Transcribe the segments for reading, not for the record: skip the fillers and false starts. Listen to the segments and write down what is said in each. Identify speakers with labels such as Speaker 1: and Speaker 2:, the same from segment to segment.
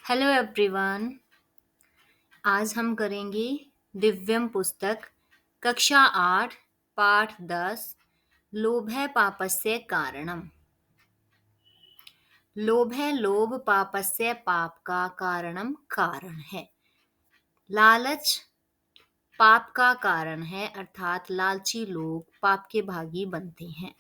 Speaker 1: Hello everyone. आज हम करेंगे दिव्यम पुस्तक कक्षा 8 पाठ 10 लोभ है पापस्य कारणम। लोभ है लोभ पापस्य पाप का कारणम कारण है। लालच पाप का कारण है, अर्थात लालची लोग पाप के भागी बनते हैं।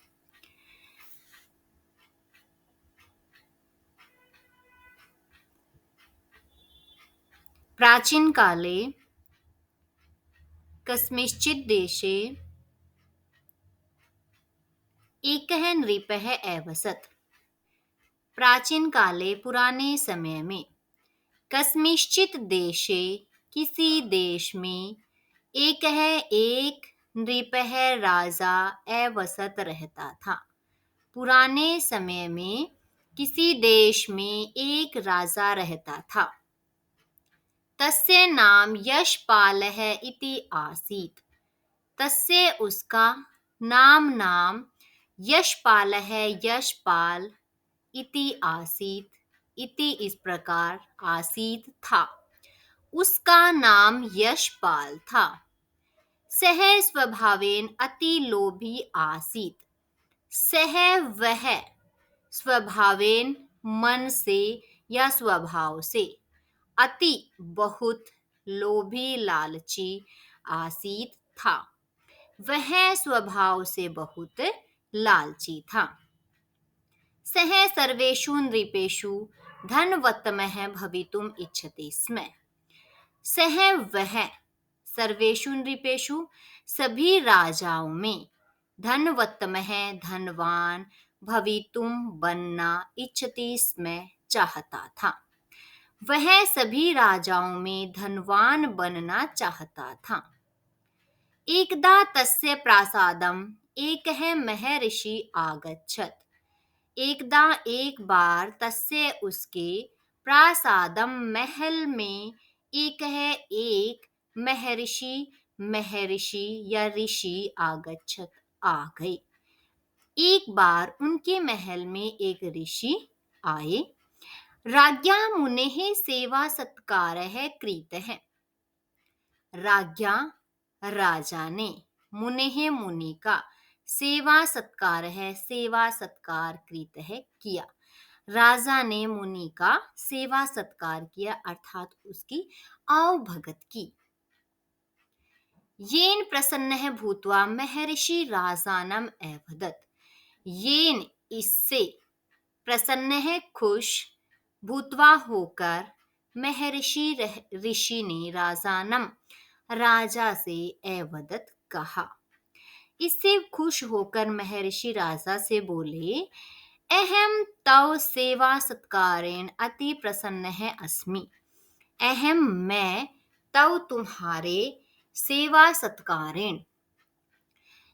Speaker 1: प्राचीन काले कस्मिंश्चित् देशे एकः नृपः अवसत्। प्राचीन काले पुराने समय में कस्मिंश्चित् देशे किसी देश में एक नृपः राजा अवसत रहता था। पुराने समय में किसी देश में एक राजा रहता था। तस्य नाम यशपालः इति आसीत्। तस्य उसका नाम यशपालः यशपाल इति आसीत्। इति इस प्रकार आसीत् था। उसका नाम यशपाल था। सह स्वभावेन अति लोभी आसीत्। सह वह स्वभावेन मन से या स्वभाव से अति बहुत लोभी लालची आसीत् था। वह स्वभाव से बहुत लालची था। सह सर्वेषु नृपेषु धनवत्तमः भवितुम् इच्छति स्म। सह वह सर्वेषु नृपेषु सभी राजाओं में धनवत्तमः धनवान भवितुम बनना इच्छति स्म चाहता था। वह सभी राजाओं में धनवान बनना चाहता था। एकदा तस्य प्रासादम एकः महर्षि आगच्छत्। एकदा एक बार तस्य उसके प्रासादम महल में एक महर्षि या ऋषि आगच्छत आ गए। एक बार उनके महल में एक ऋषि आए। राज्ञा मुनेः सेवा सत्कारः कृतः। राज्ञा राजा ने मुनेः मुनि का सेवा सत्कार कृतः किया। राजा ने मुनि का सेवा सत्कार किया, अर्थात उसकी आवभगत की। येन प्रसन्नः भूत्वा महर्षि राजानम् अवदत्। येन इससे प्रसन्न है खुश भूतवा होकर महर्षि ऋषि ने राजानम राजा से अवदत कहा। इससे खुश होकर महर्षि राजा से बोले, अहम तव सेवा सत्कारेण अति प्रसन्न है अस्मि। अहम मैं तव तुम्हारे सेवा सत्कारेण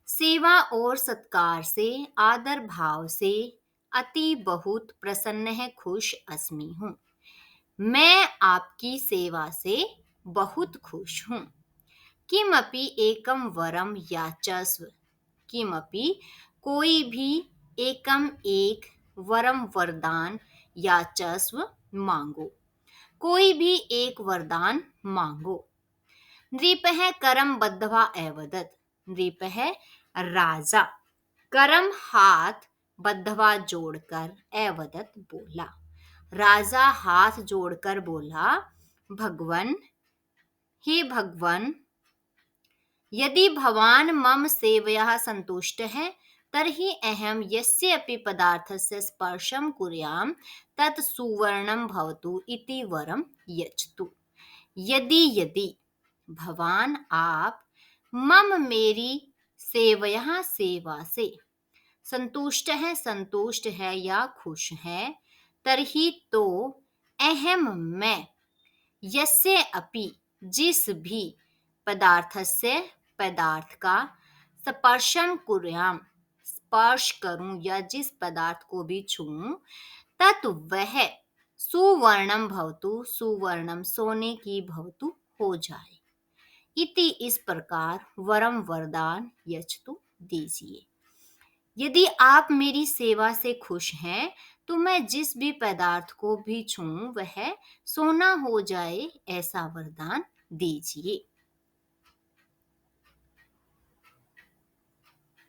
Speaker 1: सेवा और सत्कार से आदर भाव से अति बहुत प्रसन्न है खुश अस्मि हूँ। मैं आपकी सेवा से बहुत खुश हूँ। किमपि एकम वरम याचस्व। किमपि कोई भी एकम एक वरम वरदान याचस्व मांगो। कोई भी एक वरदान मांगो। नृपः करम बद्धवा अवदत्। नृपः राजा करम हाथ बद्धवा जोड़कर अवदत् बोला। राजा हाथ जोड़कर बोला, भगवन हे भगवन, यदि भवान मम सेवया संतुष्टः तर्हि अहं यस्य अपि पदार्थस्य स्पर्शं कुर्यां तत् सुवर्णं भवतु इति वरं यच्छतु। यदि भवान आप मम मेरी सेवा से संतुष्ट है या खुश है, तरही तो अहम मैं यस्य अपि जिस भी पदार्थस्य पदार्थ का स्पर्शं कुर्याम स्पर्श करूं या जिस पदार्थ को भी छूऊं, तत् वह सुवर्णम भवतु सुवर्णम सोने की भवतु हो जाए। इति इस प्रकार वरम वरदान यच्छतु दीजिए। यदि आप मेरी सेवा से खुश हैं तो मैं जिस भी पदार्थ को भी छूऊं वह सोना हो जाए, ऐसा वरदान दीजिए।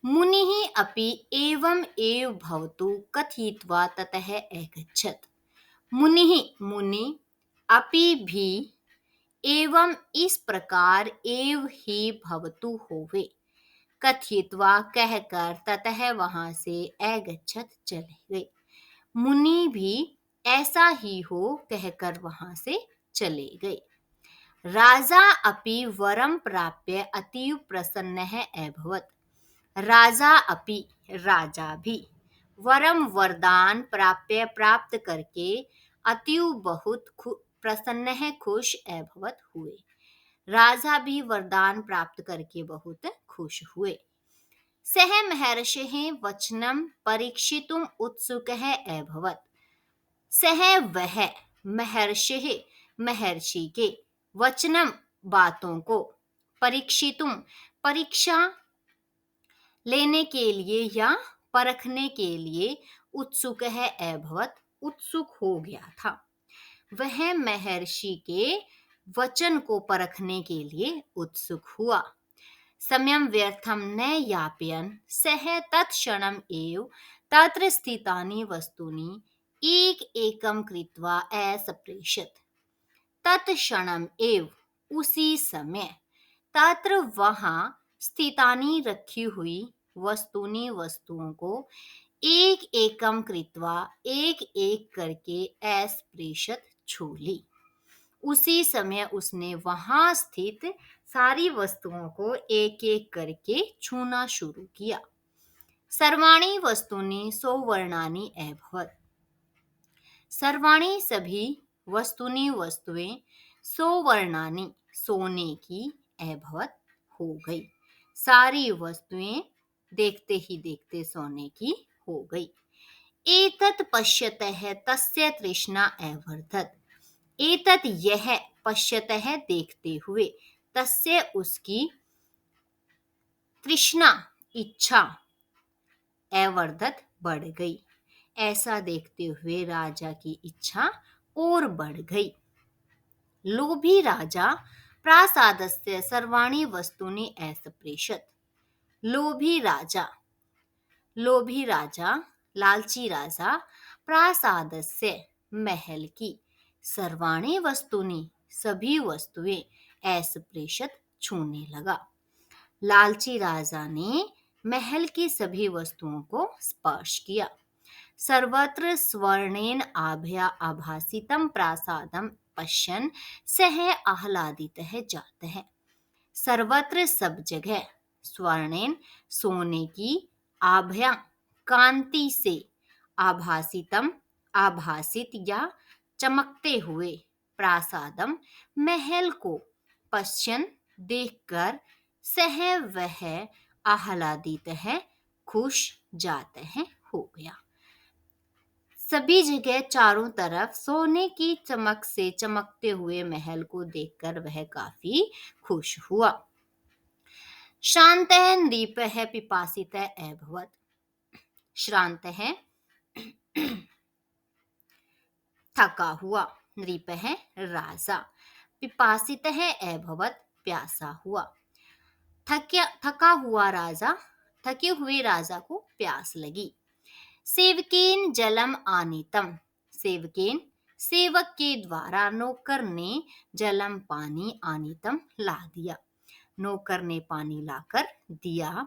Speaker 1: मुनिः अपि एवं एव भवतु कथयित्वा ततः अगच्छत्। मुनिः मुनि अपि भी एवं इस प्रकार एव ही भवतु होवे, कथयित्वा कहकर ततः वहां से अगच्छत् चले गए। मुनि भी ऐसा ही हो कहकर वहां से चले गए। राजा अपि वरं प्राप्य अतीव प्रसन्नः अभवत्। राजा अपि राजा भी वरम वरदान प्राप्त करके अतीव बहुत प्रसन्न है, खुश अभवत हुए। राजा भी वरदान प्राप्त करके बहुत खुश हुए। सह महर्षिः वचनम परीक्षितुम उत्सुकः अभवत्। सह वह महर्षिः महर्षि के वचनम बातों को परीक्षितुम परीक्षा लेने के लिए या परखने के लिए उत्सुक है अभवत उत्सुक हो गया था। वह महर्षि के वचन को परखने के लिए उत्सुक हुआ। समयं व्यर्थं न यापयन् सः तत्क्षणम् एव तत्र स्थितानि वस्तूनि एक एकं कृत्वा असप्रेषत्। तत्क्षणम् एव उसी समय तत्र वहां स्थितानि रखी हुई वस्तुनि वस्तुओं को एक एकम कृत्वा एक एक करके अस्पृशत छू ली। उसी समय उसने वहां स्थित सारी वस्तुओं को एक एक करके छूना शुरू किया। सर्वाणि वस्तुनि सौवर्णानि अभवत्। सर्वाणि सभी वस्तुनि वस्तुएं सौवर्णानि सोने की अभवत हो गई। सारी वस्तुएं देखते ही देखते सोने की हो गई। एतत् पश्यतः तस्य तृष्णा अवर्धत। एतत् यह पश्यतः देखते हुए तस्य उसकी तृष्णा इच्छा अवर्धत बढ़ गई। ऐसा देखते हुए राजा की इच्छा और बढ़ गई। लोभी राजा प्रासादस्य सर्वाणि वस्तूनि असप्रेषत्। लोभी राजा लालची राजा प्रासादस्य महल की सर्वाणि वस्तुनि सभी वस्तुएं असप्रेषत् छूने लगा। लालची राजा ने महल की सभी वस्तुओं को स्पर्श किया। सर्वत्र स्वर्णेन आभासितं प्रासादं पश्यन् सः आह्लादितः जातः। सर्वत्र सब जगह स्वर्णेन सोने की आभा कांति से आभासितम आभासित या चमकते हुए प्रासादम महल को पश्चन देखकर सह वह आह्लादित है, खुश जाते हैं हो गया। सभी जगह चारों तरफ सोने की चमक से चमकते हुए महल को देखकर वह काफी खुश हुआ। श्रान्तः नृपः पिपासितः अभवत्। श्रान्तः थका हुआ, नृपः राजा, पिपासितः अभवत् प्यासा हुआ। थका हुआ राजा, थके हुए राजा को प्यास लगी। सेवकेन जलम आनीतम। सेवकेन सेवक के द्वारा नौकर ने जलम पानी आनीतम ला दिया। नौकर ने पानी लाकर दिया।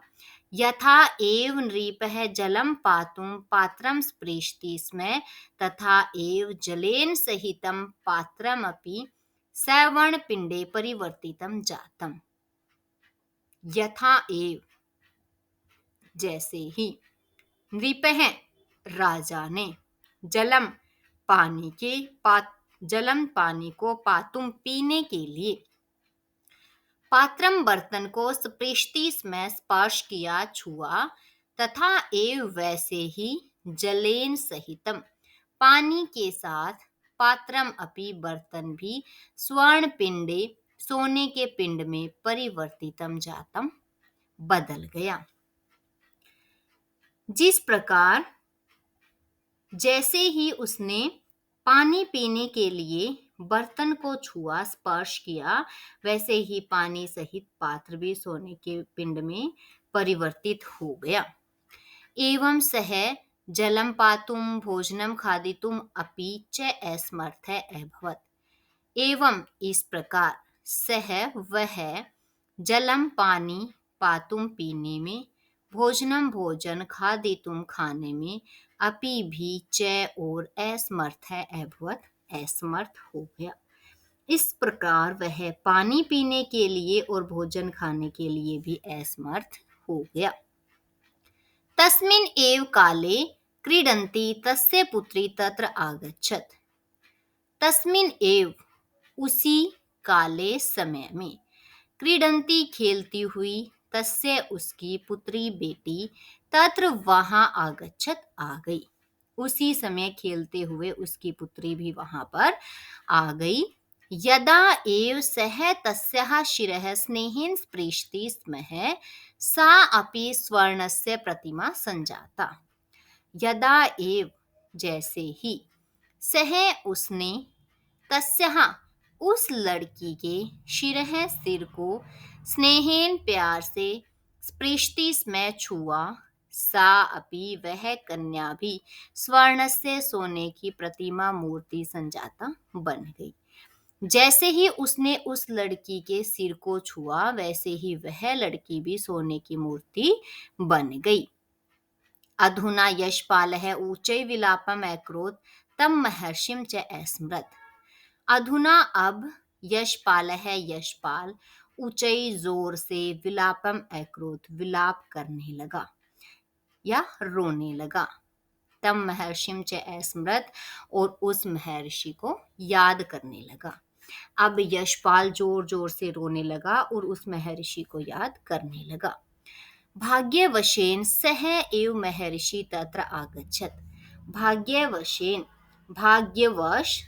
Speaker 1: यथा एव नृपः जलम पातुं पात्रं स्पृशति स्म तथा एव जलेन सहितं पात्रमपि सवर्णपिण्डे परिवर्तितं जातम्। यथा एव जैसे ही, नृपः राजा ने, जलम पानी को पातुम पीने के लिए, पात्रम बर्तन को स्पृशति में स्पर्श किया छुआ, तथा एव वैसे ही जलेन सहितम पानी के साथ पात्रम अपि बर्तन भी स्वर्ण पिंडे सोने के पिंड में परिवर्तितम जातम बदल गया। जिस प्रकार जैसे ही उसने पानी पीने के लिए बर्तन को छुआ, स्पर्श किया, वैसे ही पानी सहित पात्र भी सोने के पिंड में परिवर्तित हो गया। एवं सः जलं पातुं भोजनं खादितुम् अपि च असमर्थः अभवत्। एवं इस प्रकार सह वह जलम पानी पातुम पीने में, भोजनम भोजन खादितुम खाने में, अपि भी च और असमर्थ है अभवत असमर्थ हो गया। इस प्रकार वह पानी पीने के लिए और भोजन खाने के लिए भी असमर्थ हो गया। तस्मिन् एव काले क्रीडन्ती तस्य पुत्री तत्र आगच्छत्। तस्मिन् एव उसी काले समय में, क्रीडंती खेलती हुई, तस्य उसकी पुत्री बेटी, तत्र वहां आगच्छत आ गई। उसी समय खेलते हुए उसकी पुत्री भी वहां पर आ गई। यदा एव सः तस्याः शिरः स्नेहेन स्पृशति स्म सा अपि स्वर्णस्य प्रतिमा संजाता। यदा एव जैसे ही, सह उसने, तस्याः उस लड़की के, शिरः सिर को, स्नेहेन प्यार से, स्पृशति स्म छुआ, सा अपि वह कन्या भी स्वर्ण से सोने की प्रतिमा मूर्ति संजाता बन गई। जैसे ही उसने उस लड़की के सिर को छुआ, वैसे ही वह लड़की भी सोने की मूर्ति बन गई। अधुना यशपालः ऊचै विलापम् अकरोत् तं महर्षिं च अस्मरत्। अधुना अब यशपालः यशपाल ऊंचाई जोर से विलापम अकरोत विलाप करने लगा या रोने लगा। तब महर्षिम च अस्मृत और उस महर्षि को याद करने लगा। अब यशपाल जोर जोर से रोने लगा और उस महर्षि को याद करने लगा। भाग्यवशेन सह एव महर्षि तत्र आगच्छत्। भाग्यवशेन, भाग्यवश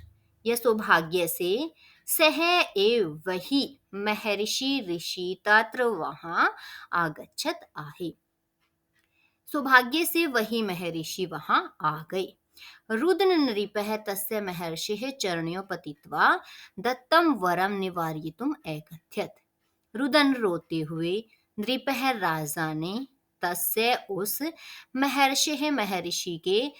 Speaker 1: या सौभाग्य से, सह एव वही महर्षि ऋषि तत्र वहां आगच्छत आए। सौभाग्य से वही महर्षि वहां आ गए। रुदन नृपः तस्य महर्षिः चरणयोः पतित्वा दत्तं वरं निवारयितुम् अकथयत्। रुदन रोते हुए नृपः राजा ने तस्य उस महर्षिः महर्षि के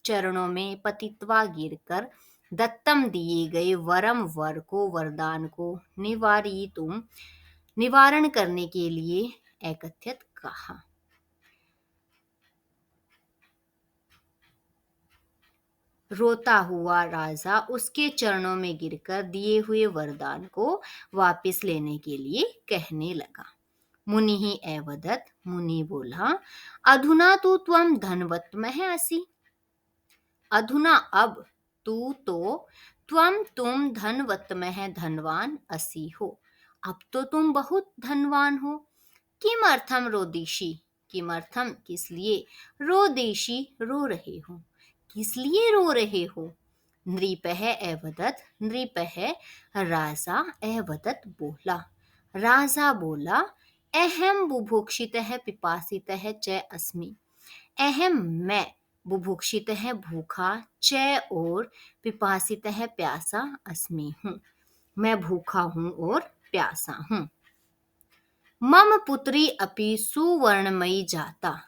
Speaker 1: चरणों में पतित्वा गिरकर, दत्तम दिए गए, वरम वर को, वरदान को, निवारयितुम निवारण करने के लिए, अकथयत कहा। रोता हुआ राजा उसके चरणों में गिरकर दिए हुए वरदान को वापस लेने के लिए कहने लगा। मुनि ही अवदत्, मुनि बोला, अधुना तो त्वं धनवत्तमः असि। अधुना अब, तू तो, तुम धनवत्तमः धनवान असि हो। अब तो तुम बहुत धनवान हो। किमर्थम रोदिषि, किमर्थम किस लिए, रोदिषि रो रहे हो, किस लिए रो रहे हो। नृपः अवदत्, नृपः राजा अवदत् बोला, राजा बोला, अहम बुभुक्षितः पिपासितः च अस्मि। अहम मैं, बुभुक्षितः भूखा, च और पिपासितः प्यासा, अस्मि हूँ, मैं भूखा हूँ और प्यासा हूँ। मम पुत्री अपि सुवर्णमयी जाता।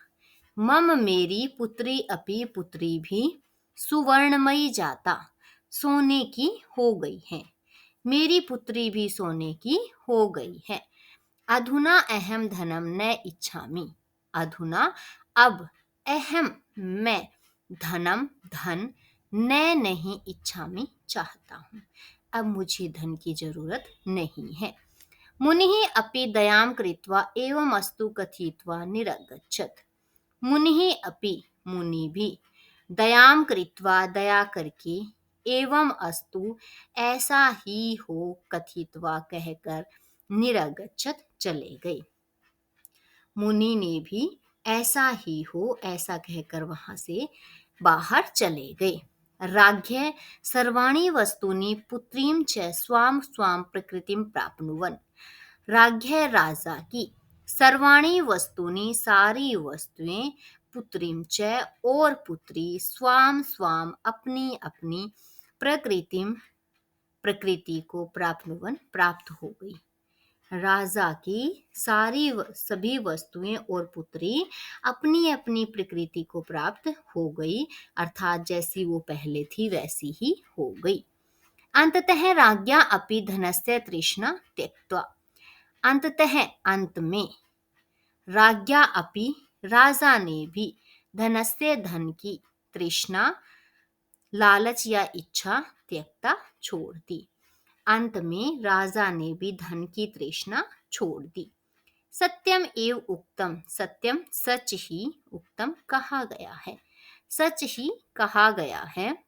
Speaker 1: मम मेरी, पुत्री अपि पुत्री भी, सुवर्णमयी जाता सोने की हो गई है। मेरी पुत्री भी सोने की हो गई है। अधुना अहम धनम न इच्छामि। अधुना अब, अहम मैं, धनम धन, न नहीं इच्छामि चाहता हूँ। अब मुझे धन की जरूरत नहीं है। मुनिः अपि दयां कृत्वा एवं अस्तु कथित्वा निरगच्छत्। मुनिः अपि, मुनि भी, दयां कृत्वा दया करके, एवं अस्तु ऐसा ही हो, कथित्वा कहकर, निरगच्छत् चले गए। मुनि ने भी ऐसा ही हो ऐसा कहकर वहां से बाहर चले गए। राज्ञः सर्वाणि वस्तूनि पुत्रीं च स्वां स्वां प्रकृतिं प्राप्नुवन्। राज्ञः राजा की, सर्वाणी वस्तुनि सारी वस्तुएं, पुत्रीम च और पुत्री स्वाम स्वाम अपनी अपनी प्रकृति को प्राप्त हो गई। राजा की सभी वस्तुएं और पुत्री अपनी अपनी प्रकृति को प्राप्त हो गई, अर्थात जैसी वो पहले थी वैसी ही हो गई। अंततः राज्ञा अपि धनस्य तृष्णा त्यक्त्वा, अंततः अंत में राज्ञा अपि राजा ने भी धनस्य धन की तृष्णा लालच या इच्छा त्यक्ता छोड़ दी। अंत में राजा ने भी धन की तृष्णा छोड़ दी। सत्यम एव उक्तम, सत्यम सच ही, उक्तम कहा गया है, सच ही कहा गया है।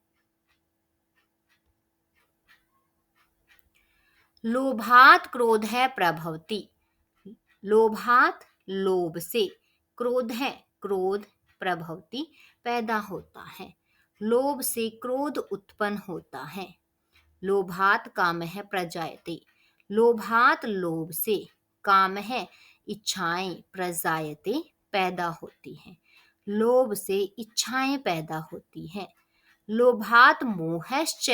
Speaker 1: लोभात क्रोध है प्रभवती, लोभात लोभ से, क्रोध है क्रोध, प्रभवती पैदा होता है, लोभ से क्रोध उत्पन्न होता है। लोभात काम है प्रजायते, लोभात लोभ से, काम है इच्छाएं, प्रजायते पैदा होती हैं, लोभ से इच्छाएं पैदा होती हैं। लोभात मोहश्च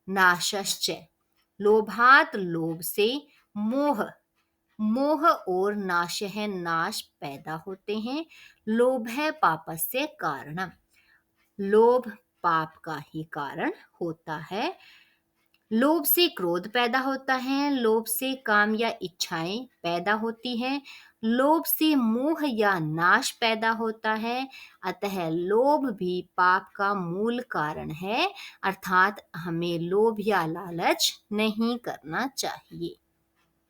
Speaker 1: नाशश्च, लोभात लोभ से मोह, मोह और नाश है नाश पैदा होते हैं। लोभ है पापस्य कारणम, लोभ पाप का ही कारण होता है। लोभ से क्रोध पैदा होता है, लोभ से काम या इच्छाएं पैदा होती हैं, लोभ से मोह या नाश पैदा होता है। अतः लोभ भी पाप का मूल कारण है, अर्थात हमें लोभ या लालच नहीं करना चाहिए।